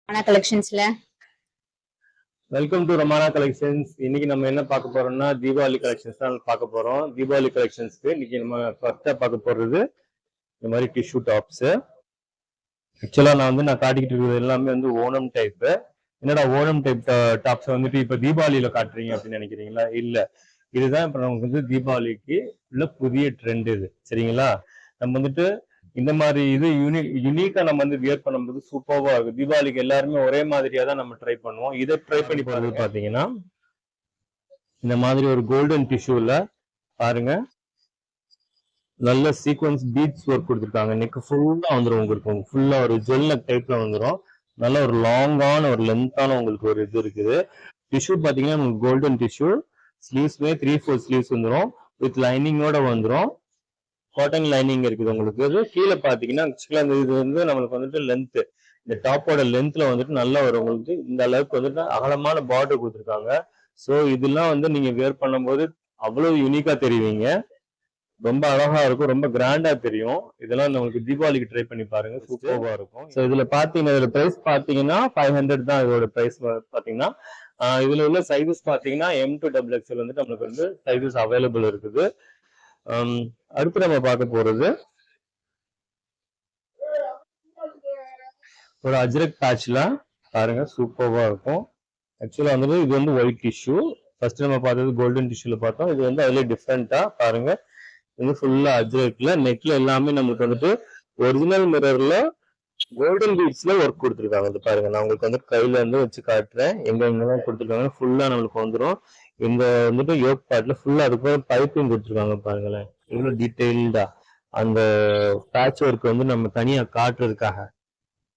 ரமானா கலெக்ஷன்ஸ்ல welcome to ரமானா collections. இன்னைக்கு நம்ம என்ன பார்க்க போறோம்னா தீபாவளி கலெக்ஷன்ஸ் தான் பார்க்க போறோம். தீபாவளி கலெக்ஷன்ஸ்க்கு இன்னைக்கு நம்ம ஃபர்ஸ்டா பார்க்க போறது இந்த மாதிரி டிஷ்யூ டாப்ஸ். ஆக்சுவலா நான் காட்டிக்கிட்டு இருக்கிறது எல்லாமே வந்து ஓணம் டைப். என்னடா ஓணம் டைப் டாப்ஸ் வந்துட்டு இப்ப தீபாவளியில காட்டுறீங்க அப்படின்னு நினைக்கிறீங்களா? இல்ல, இதுதான் இப்ப நமக்கு வந்து தீபாவளிக்கு உள்ள புதிய ட்ரெண்ட். இது சரிங்களா? நம்ம வந்துட்டு இந்த மாதிரி இது யூனிக்கா நம்ம வந்து வியர் பண்ணும்போது சூப்பர்வா இருக்கும். தீபாவளிக்கு எல்லாருமே ஒரே மாதிரியா தான் நம்ம ட்ரை பண்ணுவோம். இதை ட்ரை பண்ணி போறது பாத்தீங்கன்னா இந்த மாதிரி ஒரு கோல்டன் டிஷ்யூல பாருங்க, நல்ல சீக்வன்ஸ் பீட்ஸ் ஒர்க் கொடுத்துருக்காங்க. நெக் ஃபுல்லா வந்துடும் உங்களுக்கு, ஃபுல்லா ஒரு ஜெல் நெக் டைப்ல வந்துடும். நல்ல ஒரு லாங்கான ஒரு லென்த்தான உங்களுக்கு ஒரு இது இருக்குது. டிஷ்யூ பாத்தீங்கன்னா உங்களுக்கு கோல்டன் டிஷ்யூ. ஸ்லீவ்ஸ்மே 3/4 ஸ்லீவ்ஸ் வந்துடும், வித் லைனிங்கோட வந்துடும். காட்டன் லைனிங் இருக்குது உங்களுக்கு. இது கீழே பாத்தீங்கன்னா ஆக்சுவலா இது வந்து நம்மளுக்கு வந்துட்டு லென்த், இந்த டாப்போட லென்த்ல வந்துட்டு நல்லா வரும் உங்களுக்கு. இந்த அளவுக்கு வந்துட்டு அகலமான பார்டர் கொடுத்துருக்காங்க. ஸோ இதெல்லாம் வந்து நீங்க வேர் பண்ணும்போது அவ்வளவு யூனிக்கா தெரியுவீங்க. ரொம்ப அழகா இருக்கும், ரொம்ப கிராண்டா தெரியும். இதெல்லாம் உங்களுக்கு தீபாவளிக்கு ட்ரை பண்ணி பாருங்க, சூப்பர்வா இருக்கும். ஸோ இதுல பாத்தீங்கன்னா இதோட பிரைஸ் பாத்தீங்கன்னா 500 தான் இதோட பிரைஸ் பாத்தீங்கன்னா. இதுல உள்ள சைஸஸ் பாத்தீங்கன்னா M to XXL வந்துட்டு நம்மளுக்கு வந்து சைஸஸ் அவைலபிள் இருக்குது. அடுத்து நம்ம பார்க்க போறது ஒரு அஜ்ரக் பேட்ச்ல பாருங்க, சூப்பர்வா இருக்கும். ஆக்சுவலா வந்துட்டு இது வந்து ஒயிட் டிஷ்யூ. ஃபர்ஸ்ட் நம்ம பார்த்தது கோல்டன் டிஷ்யூல பார்த்தோம். இது வந்து அதுல டிஃப்ரெண்டா பாருங்க, இது ஃபுல்லா அஜ்ரக்ல நெக்ல எல்லாமே நமக்கு வந்துட்டு ஒரிஜினல் மிரர்ல கோல்டன் பீட்ஸ்ல ஒர்க் கொடுத்துருக்காங்க. இது பாருங்க, நான் உங்களுக்கு வந்து கையில வந்து வச்சு காட்டுறேன். எங்கெல்லாம் கொடுத்துருக்காங்க ஃபுல்லா நம்மளுக்கு வந்துடும். இந்த வந்துட்டு யோக் பார்ட்ல ஃபுல்லா அதுக்கு பைப்பிங் கொடுத்துருக்காங்க. பாருங்களேன் இவ்வளவு டீடைல்டா அந்த பேட்ச் ஒர்க் வந்து நம்ம தனியா காட்டுறதுக்காக.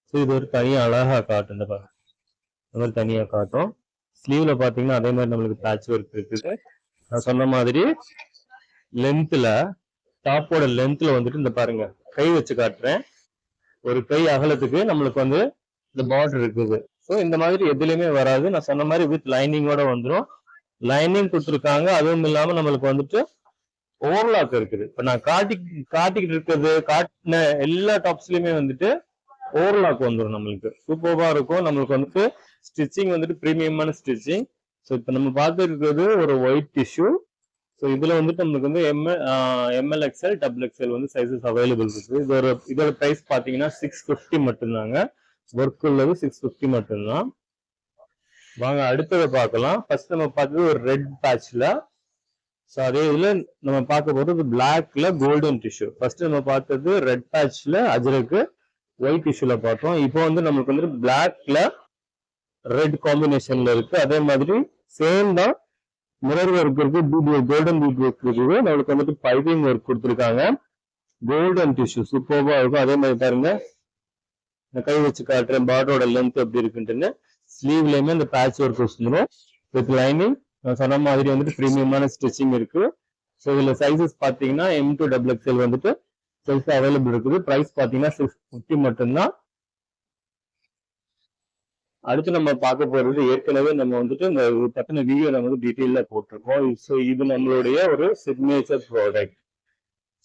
ஸோ இது ஒரு தனியா அழகா காட்டும். இந்த பாருங்க, இந்த மாதிரி தனியா காட்டும். ஸ்லீவ்ல பாத்தீங்கன்னா அதே மாதிரி நம்மளுக்கு பேட்ச் ஒர்க் இருக்குது. நான் சொன்ன மாதிரி லென்த்ல, டாப்போட லென்த்ல வந்துட்டு இந்த பாருங்க, கை வச்சு காட்டுறேன். ஒரு கை அகலத்துக்கு நம்மளுக்கு வந்து இந்த பார்டர் இருக்குது. ஸோ இந்த மாதிரி எதுலையுமே வராது. நான் சொன்ன மாதிரி வித் லைனிங்கோட வந்துடும். லைனிங் கொடுத்துருக்காங்க. அதுவும் இல்லாம நம்மளுக்கு வந்துட்டு ஓவர்லாக் இருக்குது. இப்ப நான் காட்டிக்கிட்டு இருக்கிறது காட்டின எல்லா டாப்ஸ்லயுமே வந்துட்டு ஓவர்லாக் வந்துடும். நம்மளுக்கு சூப்பர்வா இருக்கும். நம்மளுக்கு வந்துட்டு ஸ்டிச்சிங் வந்துட்டு பிரீமியமான ஸ்டிச்சிங். ஸோ இப்போ நம்ம பார்த்து இருக்கிறது ஒரு ஒயிட் டிஷ்யூ. ஸோ இதுல வந்துட்டு நம்மளுக்கு வந்து ML XL XXL வந்து சைஸஸ் அவைலபிள் இருக்கு. இதோட பிரைஸ் பாத்தீங்கன்னா 650 மட்டும்தாங்க. ஒர்க் உள்ளது 650 மட்டும்தான். வாங்க அடுத்ததை பார்க்கலாம். ஃபர்ஸ்ட் நம்ம பார்த்தது ஒரு ரெட் பேட்ச்ல. ஸோ அதே இதுல நம்ம பார்க்க போறது பிளாக்ல கோல்டன் டிஷ்யூ. ஃபர்ஸ்ட் நம்ம பார்த்தது ரெட் பேட்ச்ல அஜ்ரக்கு ஒயிட் டிஷ்யூல பார்த்தோம். இப்போ வந்து நம்மளுக்கு வந்து பிளாக்ல ரெட் காம்பினேஷன்ல இருக்கு. அதே மாதிரி சேம் தான் மிரர் ஒர்க் இருக்கு, கோல்டன் பீட் ஒர்க் இருக்குது. நம்மளுக்கு வந்துட்டு பைப்பிங் ஒர்க் கொடுத்துருக்காங்க. கோல்டன் டிஷ்யூ சூப்பர்வா இருக்கும். அதே மாதிரி பாருங்க, நான் கை வச்சு காட்டுறேன் பார்டரோட லென்த் எப்படி இருக்குன்னு. ஸ்லீவ்லயுமே இந்த பேட்ச் ஒர்க் வந்துடும் வித் லைனிங். நான் சொன்ன மாதிரி வந்துட்டு பிரீமியமான ஸ்டிச்சிங் இருக்கு. ஸோ இதுல சைசஸ் பாத்தீங்கன்னா M to XXL வந்துட்டு சைஸ் அவைலபிள் இருக்குது. பிரைஸ் பாத்தீங்கன்னா 650 மட்டும்தான். அடுத்து நம்ம பார்க்க போறது ஏற்கனவே நம்ம வந்துட்டு இந்த பத்தின வீடியோ நம்ம வந்து டீட்டெயில போட்டிருக்கோம். ஸோ இது நம்மளுடைய ஒரு சிக்னேச்சர் ப்ராடக்ட்.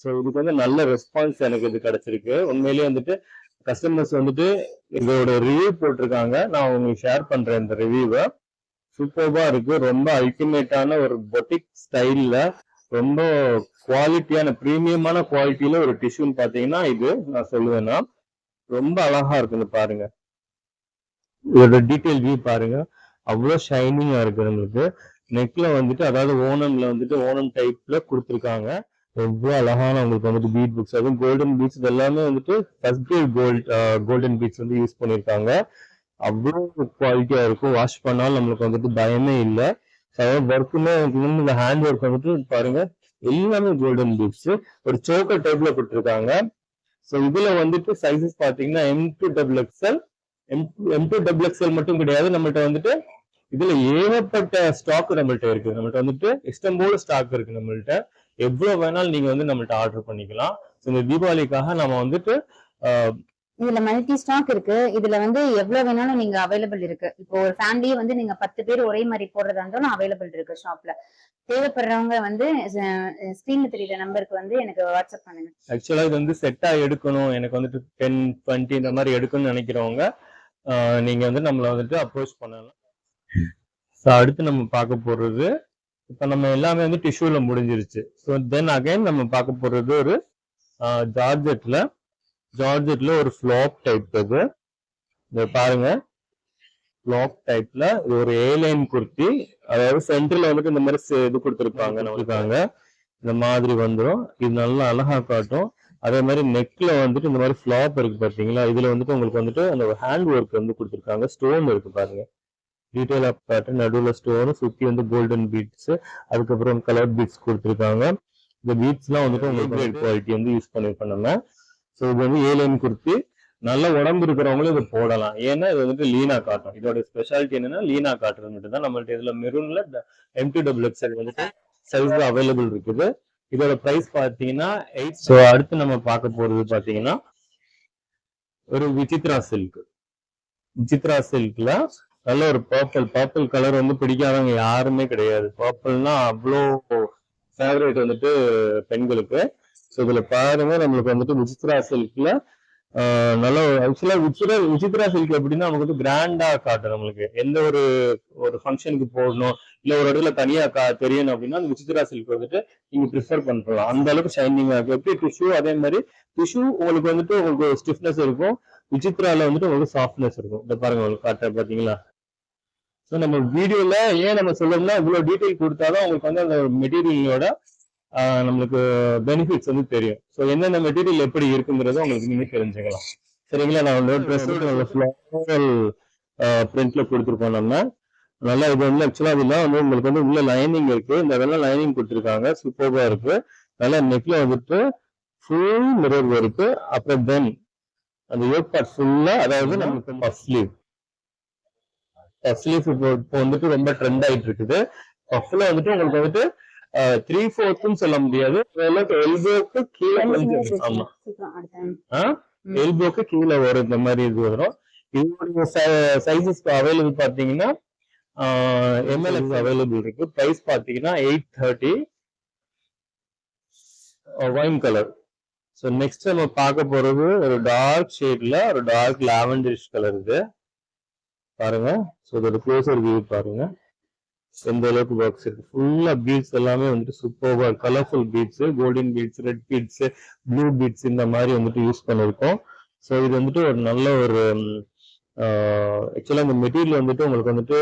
ஸோ இதுக்கு வந்து நல்ல ரெஸ்பான்ஸ் எனக்கு இது கிடைச்சிருக்கு. உண்மையிலேயே வந்துட்டு கஸ்டமர்ஸ் வந்துட்டு இதோட ரிவ்யூ போட்டிருக்காங்க. நான் உங்களுக்கு ஷேர் பண்றேன் இந்த ரிவ்யூவை. சூப்பர்வா இருக்கு. ரொம்ப அல்டிமேட்டான ஒரு பொட்டிக் ஸ்டைல்ல ரொம்ப குவாலிட்டியான பிரீமியமான குவாலிட்டியில ஒரு டிஷ்யூன்னு பாத்தீங்கன்னா இது நான் சொல்லுவேன்னா ரொம்ப அழகா இருக்குன்னு பாருங்க. இதோட டீடைல் வியூ பாருங்க, அவ்வளவு ஷைனிங்கா இருக்கு. நம்மளுக்கு நெக்ல வந்துட்டு அதாவது ஓணம்ல வந்துட்டு ஓணம் டைப்ல கொடுத்துருக்காங்க. எவ்வளவு அழகான உங்களுக்கு வந்துட்டு பீட் புக்ஸ், அதுவும் கோல்டன் பீட்ஸ் எல்லாமே வந்துட்டு ஃபர்ஸ்ட் கிரேட் கோல்டன் பீட்ஸ் வந்து யூஸ் பண்ணிருக்காங்க. அவ்வளவு குவாலிட்டியா இருக்கும். வாஷ் பண்ணாலும் நம்மளுக்கு வந்துட்டு பயமே இல்லை. ஒர்க்குமே இந்த ஹேண்ட் ஒர்க் வந்துட்டு பாருங்க, எல்லாமே கோல்டன் பீட்ஸ் ஒரு சோக்கர் டைப்ல கொடுத்துருக்காங்க. ஸோ இதுல வந்துட்டு சைசஸ் பாத்தீங்கன்னா M to XXL. M to XXL மட்டும் கிடையாது, நம்மள்ட்ட வந்துட்டு இதுல ஏகப்பட்ட ஸ்டாக் நம்மள்ட்ட இருக்கு. நம்மள்ட்ட வந்துட்டு இஷ்டம் போல ஸ்டாக் இருக்கு. நம்மள்ட்ட எவ்வளவு வேணாலும் நீங்க வந்து நம்மள்ட்ட ஆர்டர் பண்ணிக்கலாம். இந்த தீபாவளிக்காக நம்ம வந்துட்டு இதுல மல்டி ஸ்டாக் இருக்கு. இதுல வந்து எவ்வளவு வேணாலும் நீங்க அவைலபிள் இருக்கு. இப்போ ஒரு ஃபேமிலியே வந்து நீங்க 10 பேர் ஒரே மாதிரி போடுறதா இருந்தாலும் அவைலபிள் இருக்கு ஷாப்ல. தேவைப்படுறவங்க வந்து ஸ்கிரீன்ல தெரியுற நம்பருக்கு வந்து எனக்கு வாட்ஸ்அப் பண்ணுங்க. ஆக்சுவலா இது வந்து செட்டா எடுக்கணும், எனக்கு வந்துட்டு 10, 20 இந்த மாதிரி எடுக்கணும்னு நினைக்கிறவங்க நீங்க வந்து நம்மளை வந்துட்டு அப்ரோச் பண்ணலாம். ஸோ அடுத்து நம்ம பார்க்க போறது, இப்போ நம்ம எல்லாமே வந்து டிஷ்யூல முடிஞ்சிருச்சு. ஸோ தென் அகைன் நம்ம பார்க்க போறது ஒரு ஜார்ஜெட்ல ஒரு ஃப்ளாப் டைப். இது இதை பாருங்க, ஃப்ளாப் டைப்ல இது ஒரு ஏலைன் குர்த்தி. அதாவது சென்டர்ல வந்துட்டு இந்த மாதிரி இது கொடுத்துருப்பாங்க. இந்த மாதிரி வந்துடும். இது நல்லா அழகா காட்டும். அதே மாதிரி நெக்ல வந்துட்டு இந்த மாதிரி ஃபிளாப் இருக்கு பாத்தீங்களா, இதுல வந்துட்டு உங்களுக்கு வந்துட்டு அந்த ஹேண்ட் ஒர்க் வந்து கொடுத்துருக்காங்க. ஸ்டோன் இருக்கு பாருங்க, டீடைல் ஆஃப் பேட்டர்ன், நடுவில் ஸ்டோன், சுத்தி வந்து கோல்டன் பீட்ஸ், அதுக்கப்புறம் கலர் பீட்ஸ் கொடுத்துருக்காங்க. இந்த பீட்ஸ் எல்லாம் வந்துட்டு உங்களுக்கு கிரேட் குவாலிட்டி வந்து யூஸ் பண்ணிருக்கோம் நம்ம. ஸோ இது வந்து ஏலைன் குர்த்தி. நல்ல உடம்பு இருக்கிறவங்களும் இதை போடலாம். ஏன்னா இது வந்துட்டு லீனா காட்டும். இதோட ஸ்பெஷாலிட்டி என்னன்னா லீனா காட்டுறது மட்டும் தான். நம்மள்ட்ட இதுல மெரூன்ல M2XX வந்துட்டு சைஸ் அவைலபிள் இருக்குது. இதோட பிரைஸ் பாத்தீங்கன்னா 8. ஸோ அடுத்து நம்ம பார்க்க போறது பாத்தீங்கன்னா ஒரு விசித்ரா சில்க்ல நல்ல ஒரு பர்பிள் கலர் வந்து பிடிக்காதவங்க யாருமே கிடையாது. பர்பிள்னா அவ்வளோ ஃபேவரேட் வந்துட்டு பெண்களுக்கு. ஸோ இதுல பாருங்க, நம்மளுக்கு வந்துட்டு விசித்ரா சில்க்ல நல்ல ஆக்சுவலா விசித்ரா சில்க் எப்படின்னா நமக்கு வந்து கிராண்டா காட்டும். நம்மளுக்கு எந்த ஒரு ஃபங்க்ஷனுக்கு போடணும், இல்ல ஒரு இடத்துல தனியா தெரியணும் அப்படின்னா அந்த விசித்ரா சில்க் வந்துட்டு நீங்க ப்ரிஃபர் பண்றலாம். அந்த அளவுக்கு ஷைனிங்கா இருக்கும். எப்படி டிஷ்யூ, அதே மாதிரி டிஷ்யூ உங்களுக்கு வந்துட்டு உங்களுக்கு ஸ்டிஃப்னஸ் இருக்கும், விசித்ரால வந்துட்டு உங்களுக்கு சாஃப்ட்னஸ் இருக்கும். இந்த பாருங்க உங்களுக்கு காட்ட பாத்தீங்களா. ஸோ நம்ம வீடியோல ஏன் நம்ம சொல்லணும்னா இவ்வளவு டீட்டெயில் கொடுத்தாலும் உங்களுக்கு வந்து அந்த மெட்டீரியலோட நம்மளுக்கு பெனிஃபிட்ஸ் வந்து தெரியும். ஸோ என்னென்ன மெட்டீரியல் எப்படி இருக்குங்கிறத உங்களுக்கு நீங்க தெரிஞ்சுக்கலாம். சரிங்களா. நான் ட்ரெஸ்ஸோட ஃப்ளோரல் பிரிண்ட்ல கொடுத்துருக்கோம் நம்ம. நல்லா இது வந்து ஆக்சுவலா இதெல்லாம் வந்து உங்களுக்கு வந்து உள்ள லைனிங் இருக்கு. இந்த வெள்ளம் லைனிங் கொடுத்துருக்காங்க, சூப்பர்வா இருக்கு. நல்லா நெக்ல வந்துட்டு ஃபுல் மிரர் இருக்கு. அப்புறம் தென் அந்த யோக் பார்ட் ஃபுல்லா, அதாவது நமக்கு பஃப் ஸ்லீவ் இப்போ வந்துட்டு ரொம்ப ட்ரெண்ட் ஆயிட்டு இருக்குது. பஃப்ல வந்துட்டு உங்களுக்கு வந்துட்டு 3/4 சொல்ல முடியாது, எல்போக்கு கீழே கொஞ்சம். ஆமா, எல்போக்கு கீழே வரும். இந்த மாதிரி இது வரும். இதோட சைசஸ் அவைலபிள் பாத்தீங்கன்னா MLX அவைலபிள் இருக்கு. பிரைஸ் பாத்தீங்கன்னா 830 ஒயின் கலர். ஸோ நெக்ஸ்ட் நம்ம பார்க்க போறது ஒரு டார்க் ஷேட்ல ஒரு டார்க் லாவெண்டரிஷ் கலர். இது பாருங்க. ஸோ இதோட க்ளோசர் வியூ பாருங்க, எந்த அளவுக்கு ஒர்க்ஸ் இருக்கு. ஃபுல்லா பீட்ஸ் எல்லாமே வந்துட்டு சூப்பர்வா colourful beads, golden beads, red beads, blue beads இந்த மாதிரி வந்துட்டு யூஸ் பண்ணிருக்கோம். ஸோ இது வந்துட்டு ஒரு நல்ல ஒரு ஆக்சுவலா இந்த மெட்டீரியல் வந்துட்டு உங்களுக்கு வந்துட்டு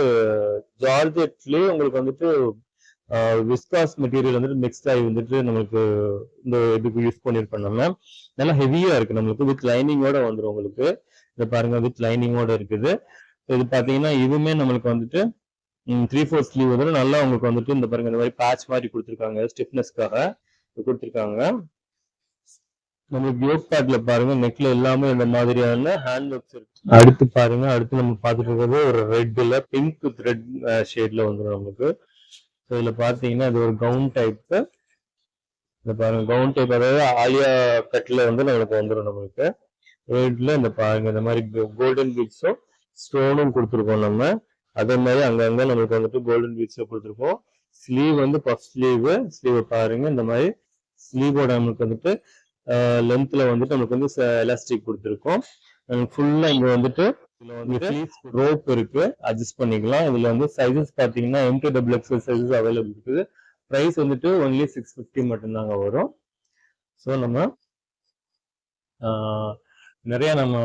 ஜார்ஜெட்லயே உங்களுக்கு வந்துட்டு விஸ்காஸ் மெட்டீரியல் வந்துட்டு மிக்ஸ்ட் ஆகி வந்துட்டு நம்மளுக்கு இந்த இதுக்கு யூஸ் பண்ணிருக்கோம் நம்ம. நல்லா ஹெவியா இருக்கு நம்மளுக்கு. வித் லைனிங்கோட வந்துடும் உங்களுக்கு. இதை பாருங்க, வித் லைனிங்கோட இருக்குது. இது பாத்தீங்கன்னா இதுவுமே நம்மளுக்கு வந்துட்டு 3/4 ஸ்லீவ் வந்து நல்லா உங்களுக்கு வந்துட்டு இந்த பாருங்க இந்த மாதிரி பேட்ச் மாதிரி கொடுத்துருக்காங்க, ஸ்டிஃப்னஸ்க்காக கொடுத்துருக்காங்க. நம்மளுக்கு யோக் பார்ட்ல பாருங்க, நெக்ல எல்லாமே இந்த மாதிரியான ஹேண்ட் ஒர்க்ஸ் இருக்கு. அடுத்து பாருங்க, அடுத்து நம்ம பார்த்துட்டு இருக்கிறது ஒரு ரெட்ல பிங்க் வித் ரெட் ஷேட்ல வந்துடும் நம்மளுக்கு. ஸோ இதுல பாத்தீங்கன்னா இது ஒரு கவுன் டைப். இந்த பாருங்க கவுன் டைப், அதாவது ஆலியா கட்ல வந்து நம்மளுக்கு வந்துடும் நம்மளுக்கு. ரெட்ல இந்த பாருங்க இந்த மாதிரி கோல்டன் பீட்ஸும் ஸ்டோனும் கொடுத்துருக்கோம் நம்ம. அதே மாதிரி அங்கங்க நம்மளுக்கு வந்துட்டு கோல்டன் பீட்ஸ் கொடுத்துருக்கோம். ஸ்லீவ் வந்து பஃப் ஸ்லீவ் பாருங்க. இந்த மாதிரி ஸ்லீவோட நம்மளுக்கு வந்துட்டு லென்த்ல வந்துட்டு நம்மளுக்கு வந்து எலாஸ்டிக் கொடுத்துருக்கோம். ஃபுல்லா இங்க வந்துட்டு ரோப் இருக்கு, அட்ஜஸ்ட் பண்ணிக்கலாம். இதுல வந்து சைசஸ் பாத்தீங்கன்னா M2XX சைசஸ் அவைலபிள் இருக்குது. பிரைஸ் வந்துட்டு ஒன்லி 650 மட்டும்தாங்க வரும். ஸோ நம்ம நிறைய நம்ம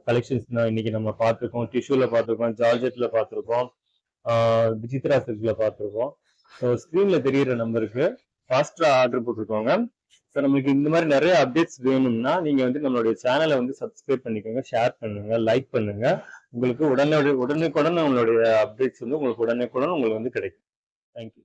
கலெக்ஷன்ஸ் இன்னைக்கு நம்ம பார்த்துருக்கோம். டிஷ்யூல பார்த்துருக்கோம், ஜார்ஜெட்ல பார்த்துருக்கோம், விசித்ரா சில்க்ல பார்த்துருக்கோம். ஸோ ஸ்கிரீன்ல தெரியிற நம்பருக்கு ஃபாஸ்டா ஆர்டர் போட்டுருக்கோங்க. ஸோ நம்மளுக்கு இந்த மாதிரி நிறைய அப்டேட்ஸ் வேணும்னா நீங்க வந்து நம்மளுடைய சேனலை வந்து சப்ஸ்கிரைப் பண்ணிக்கோங்க, ஷேர் பண்ணுங்க, லைக் பண்ணுங்க. உங்களுக்கு உடனுக்குடன் நம்மளுடைய அப்டேட்ஸ் வந்து உங்களுக்கு உடனுக்குடன் உங்களுக்கு வந்து கிடைக்கும். தேங்க்யூ.